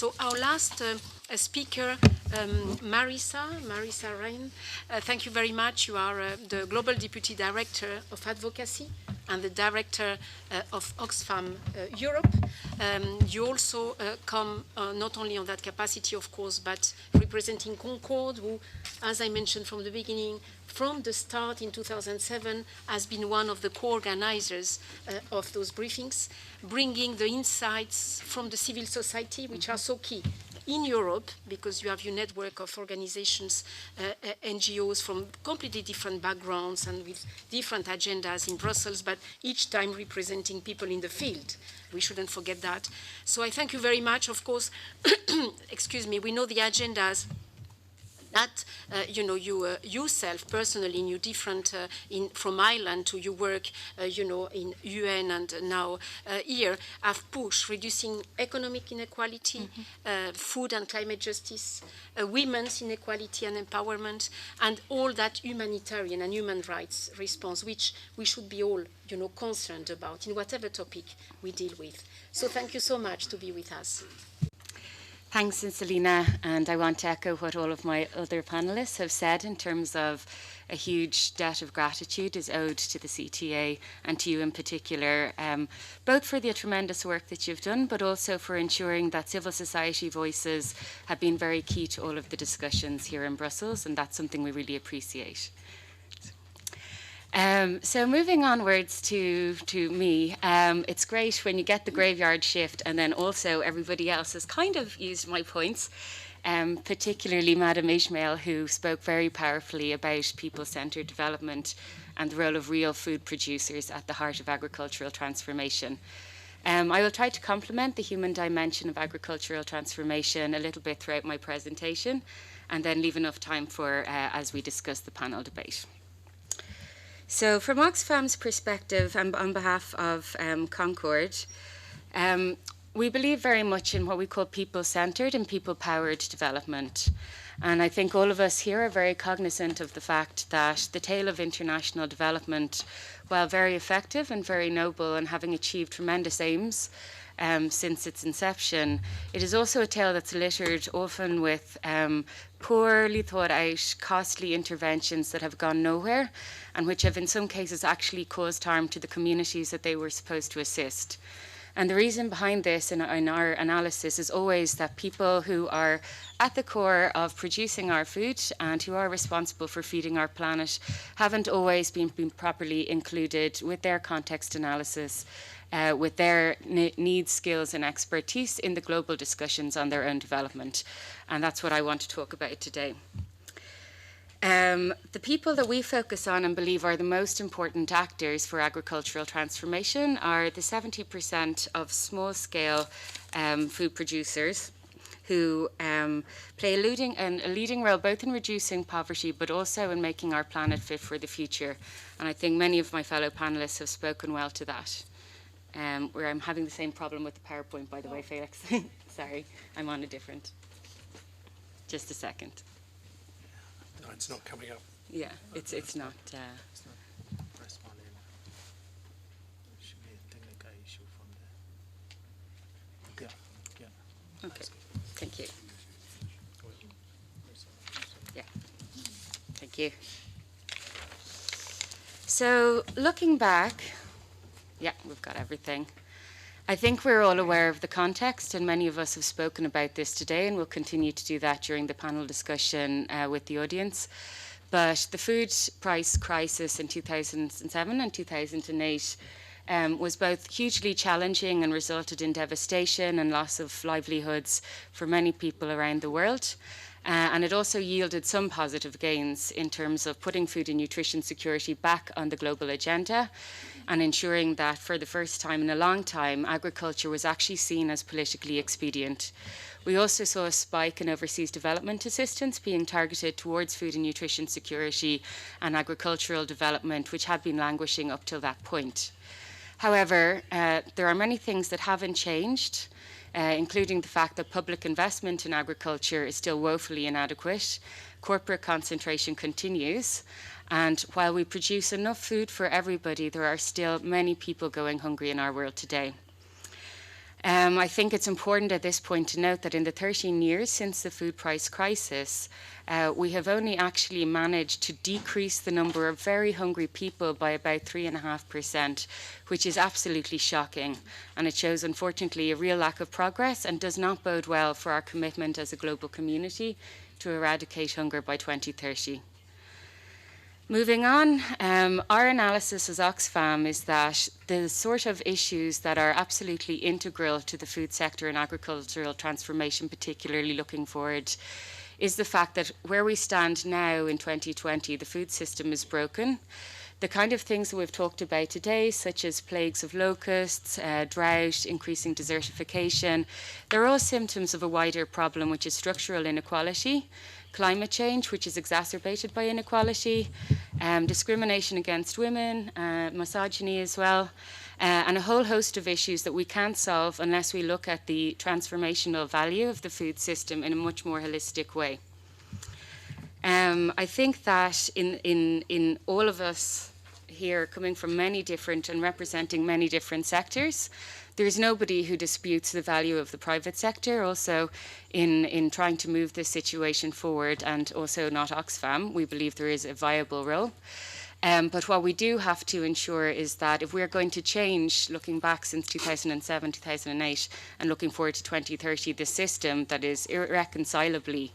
So our last speaker, Marissa Ryan, thank you very much. You are the Global Deputy Director of Advocacy and the Director of Oxfam Europe. You also come not only on that capacity, of course, but representing CONCORD, who, as I mentioned from the beginning, from the start in 2007, has been one of the co-organizers of those briefings, bringing the insights from the civil society, which are so key in Europe, because you have your network of organizations, NGOs from completely different backgrounds and with different agendas in Brussels, but each time representing people in the field. We shouldn't forget that. So I thank you very much. Of course, excuse me, we know the agendas that you yourself personally in your different from Ireland to your work in UN and now here have pushed reducing economic inequality, food and climate justice, women's inequality and empowerment, and all that humanitarian and human rights response, which we should be all concerned about in whatever topic we deal with. So thank you so much to be with us. Thanks, Selina, and I want to echo what all of my other panellists have said in terms of a huge debt of gratitude is owed to the CTA and to you in particular, both for the tremendous work that you've done, but also for ensuring that civil society voices have been very key to all of the discussions here in Brussels, and that's something we really appreciate. So moving onwards to me, it's great when you get the graveyard shift and then also everybody else has kind of used my points, particularly Madam Ismail, who spoke very powerfully about people-centred development and the role of real food producers at the heart of agricultural transformation. I will try to complement the human dimension of agricultural transformation a little bit throughout my presentation and then leave enough time for as we discuss the panel debate. So from Oxfam's perspective and on behalf of CONCORD, we believe very much in what we call people-centred and people-powered development. And I think all of us here are very cognizant of the fact that the tale of international development, while very effective and very noble and having achieved tremendous aims since its inception, it is also a tale that's littered often with poorly thought out, costly interventions that have gone nowhere and which have in some cases actually caused harm to the communities that they were supposed to assist. And the reason behind this in our analysis is always that people who are at the core of producing our food and who are responsible for feeding our planet haven't always been properly included with their context analysis, with their needs, skills and expertise in the global discussions on their own development. And that's what I want to talk about today. The people that we focus on and believe are the most important actors for agricultural transformation are the 70% of small-scale food producers who play a leading role both in reducing poverty but also in making our planet fit for the future. And I think many of my fellow panelists have spoken well to that. Where I'm having the same problem with the PowerPoint, by the way, Felix. Sorry, I'm on a different. Just a second. No, it's not coming up. Yeah, it's not. It's not responding. There should be a technical issue from there. Yeah. Okay, thank you. Yeah, thank you. So looking back, yeah, we've got everything. I think we're all aware of the context, and many of us have spoken about this today, and we'll continue to do that during the panel discussion with the audience. But the food price crisis in 2007 and 2008 was both hugely challenging and resulted in devastation and loss of livelihoods for many people around the world. And it also yielded some positive gains in terms of putting food and nutrition security back on the global agenda and ensuring that for the first time in a long time, agriculture was actually seen as politically expedient. We also saw a spike in overseas development assistance being targeted towards food and nutrition security and agricultural development, which had been languishing up till that point. However, there are many things that haven't changed, including the fact that public investment in agriculture is still woefully inadequate. Corporate concentration continues. And while we produce enough food for everybody, there are still many people going hungry in our world today. I think it's important at this point to note that in the 13 years since the food price crisis, we have only actually managed to decrease the number of very hungry people by about 3.5%, which is absolutely shocking. And it shows, unfortunately, a real lack of progress and does not bode well for our commitment as a global community to eradicate hunger by 2030. Moving on, our analysis as Oxfam is that the sort of issues that are absolutely integral to the food sector and agricultural transformation, particularly looking forward, is the fact that where we stand now in 2020, the food system is broken. The kind of things that we've talked about today, such as plagues of locusts, drought, increasing desertification, they're all symptoms of a wider problem, which is structural inequality, climate change, which is exacerbated by inequality, discrimination against women, misogyny as well, and a whole host of issues that we can't solve unless we look at the transformational value of the food system in a much more holistic way. I think that in all of us here, coming from many different and representing many different sectors, there's nobody who disputes the value of the private sector also in trying to move this situation forward, and also not Oxfam. We believe there is a viable role. But what we do have to ensure is that if we're going to change, looking back since 2007, 2008, and looking forward to 2030, the system that is irreconcilably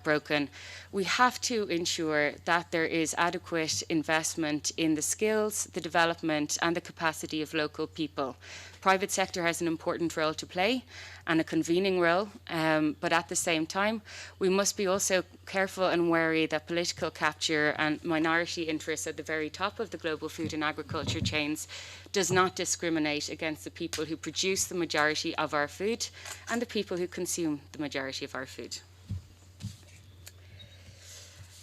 broken, we have to ensure that there is adequate investment in the skills, the development, and the capacity of local people. Private sector has an important role to play and a convening role, but at the same time, we must be also careful and wary that political capture and minority interests at the very top of the global food and agriculture chains does not discriminate against the people who produce the majority of our food and the people who consume the majority of our food.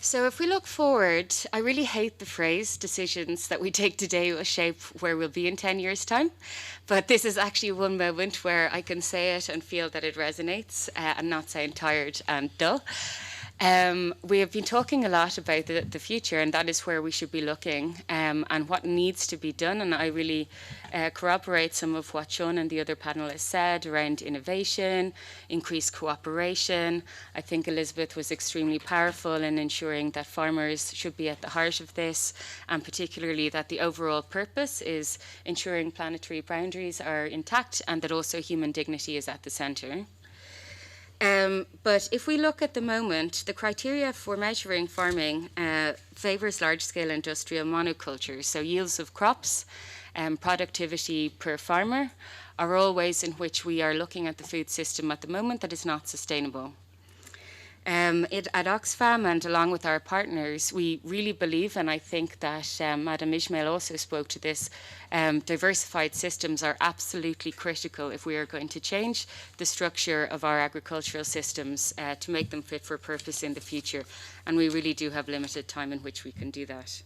So if we look forward, I really hate the phrase decisions that we take today will shape where we'll be in 10 years' time. But this is actually one moment where I can say it and feel that it resonates and not sound tired and dull. We have been talking a lot about the future, and that is where we should be looking and what needs to be done. And I really corroborate some of what Sean and the other panelists said around innovation, increased cooperation. I think Elizabeth was extremely powerful in ensuring that farmers should be at the heart of this, and particularly that the overall purpose is ensuring planetary boundaries are intact and that also human dignity is at the centre. But if we look at the moment, the criteria for measuring farming favours large-scale industrial monocultures, so yields of crops, productivity per farmer, are all ways in which we are looking at the food system at the moment that is not sustainable. At Oxfam and along with our partners, we really believe, and I think that Madam Ismail also spoke to this, diversified systems are absolutely critical if we are going to change the structure of our agricultural systems to make them fit for purpose in the future. And we really do have limited time in which we can do that.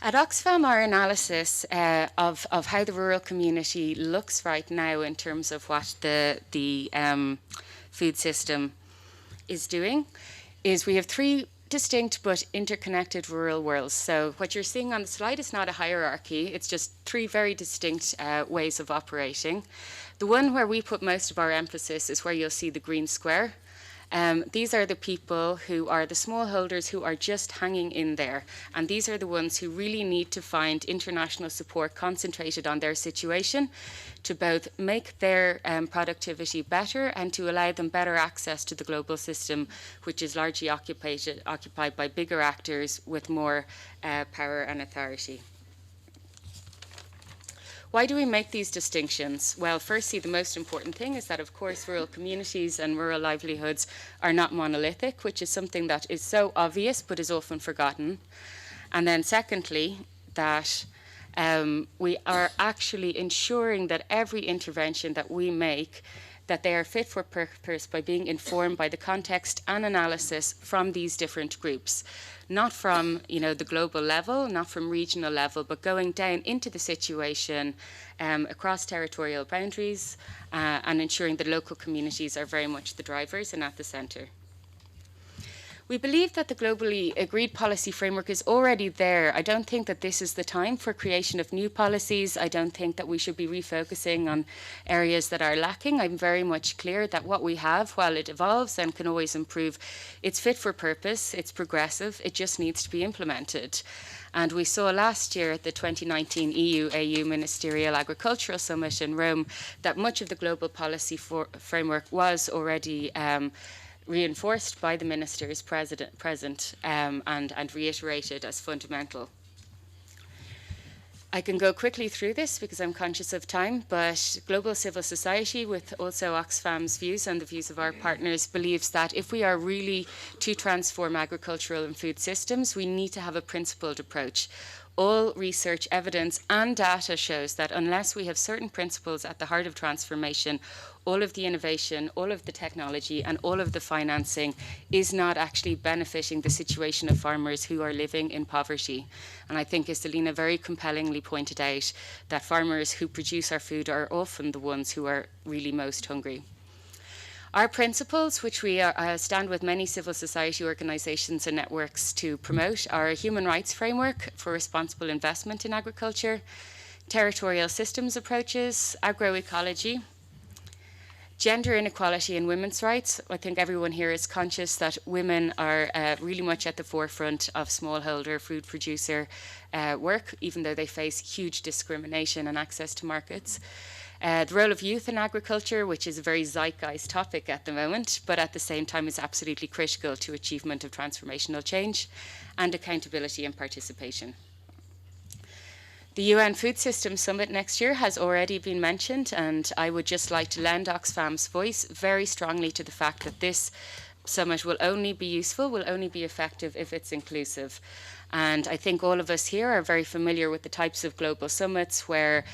At Oxfam, our analysis of how the rural community looks right now in terms of what the food system is doing is we have three distinct but interconnected rural worlds. So what you're seeing on the slide is not a hierarchy, it's just three very distinct ways of operating. The one where we put most of our emphasis is where you'll see the green square. These are the people who are the smallholders who are just hanging in there. And these are the ones who really need to find international support concentrated on their situation to both make their productivity better and to allow them better access to the global system, which is largely occupied by bigger actors with more power and authority. Why do we make these distinctions? Well, firstly, the most important thing is that, of course, rural communities and rural livelihoods are not monolithic, which is something that is so obvious but is often forgotten. And then secondly, that we are actually ensuring that every intervention that we make, that they are fit for purpose by being informed by the context and analysis from these different groups. Not from the global level, not from regional level, but going down into the situation across territorial boundaries and ensuring that local communities are very much the drivers and at the centre. We believe that the globally agreed policy framework is already there. I don't think that this is the time for creation of new policies. I don't think that we should be refocusing on areas that are lacking. I'm very much clear that what we have, while it evolves and can always improve, it's fit for purpose, it's progressive, it just needs to be implemented. And we saw last year at the 2019 EU-AU Ministerial Agricultural Summit in Rome that much of the global policy framework was already reinforced by the ministers present and reiterated as fundamental. I can go quickly through this because I'm conscious of time, but global civil society, with also Oxfam's views and the views of our partners, believes that if we are really to transform agricultural and food systems, we need to have a principled approach. All research, evidence and data shows that unless we have certain principles at the heart of transformation, all of the innovation, all of the technology and all of the financing is not actually benefiting the situation of farmers who are living in poverty. And I think, as Selina very compellingly pointed out, that farmers who produce our food are often the ones who are really most hungry. Our principles, which we stand with many civil society organisations and networks to promote, are a human rights framework for responsible investment in agriculture, territorial systems approaches, agroecology, gender inequality and women's rights. I think everyone here is conscious that women are really much at the forefront of smallholder food producer work, even though they face huge discrimination and access to markets. The role of youth in agriculture, which is a very zeitgeist topic at the moment, but at the same time is absolutely critical to achievement of transformational change, and accountability and participation. The UN Food Systems Summit next year has already been mentioned, and I would just like to lend Oxfam's voice very strongly to the fact that this summit will only be useful, will only be effective if it's inclusive. And I think all of us here are very familiar with the types of global summits where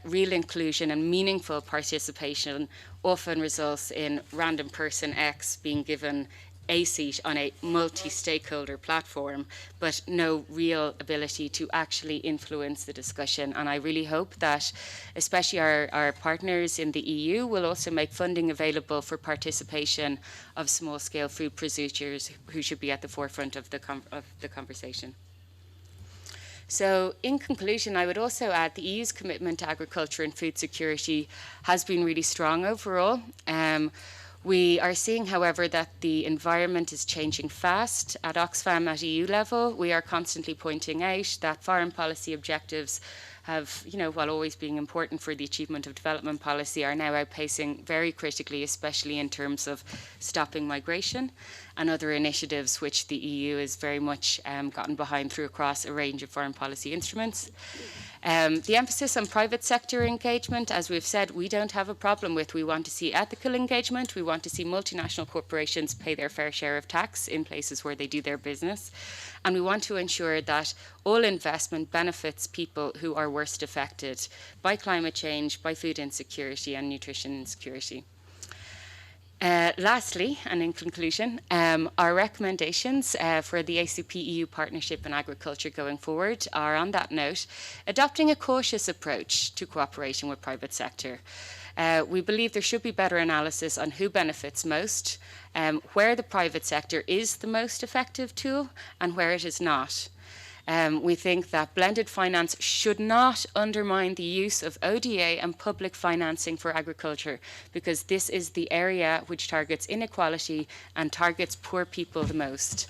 real inclusion and meaningful participation often results in random person X being given a seat on a multi-stakeholder platform, but no real ability to actually influence the discussion. And I really hope that especially our partners in the EU will also make funding available for participation of small-scale food producers who should be at the forefront of the conversation. So in conclusion, I would also add the EU's commitment to agriculture and food security has been really strong overall. We are seeing, however, that the environment is changing fast. At Oxfam at EU level, we are constantly pointing out that foreign policy objectives have, while always being important for the achievement of development policy, are now outpacing very critically, especially in terms of stopping migration and other initiatives which the EU has very much gotten behind through across a range of foreign policy instruments. The emphasis on private sector engagement, as we've said, we don't have a problem with. We want to see ethical engagement. We want to see multinational corporations pay their fair share of tax in places where they do their business. And we want to ensure that all investment benefits people who are worst affected by climate change, by food insecurity and nutrition insecurity. Lastly, and in conclusion, our recommendations for the ACP-EU partnership in agriculture going forward are, on that note, adopting a cautious approach to cooperation with private sector. We believe there should be better analysis on who benefits most, where the private sector is the most effective tool, and where it is not. We think that blended finance should not undermine the use of ODA and public financing for agriculture, because this is the area which targets inequality and targets poor people the most.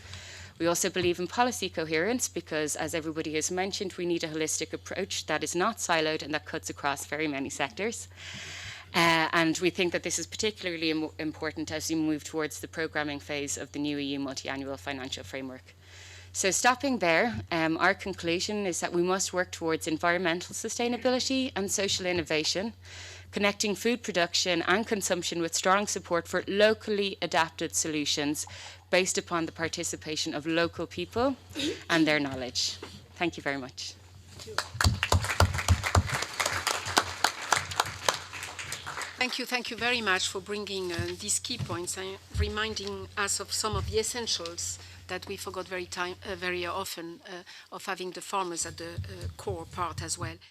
We also believe in policy coherence because, as everybody has mentioned, we need a holistic approach that is not siloed and that cuts across very many sectors. And we think that this is particularly important as we move towards the programming phase of the new EU multi-annual financial framework. So stopping there, our conclusion is that we must work towards environmental sustainability and social innovation, connecting food production and consumption with strong support for locally adapted solutions based upon the participation of local people and their knowledge. Thank you very much. Thank you very much for bringing these key points and reminding us of some of the essentials that we forgot very often of having the farmers at the core part as well.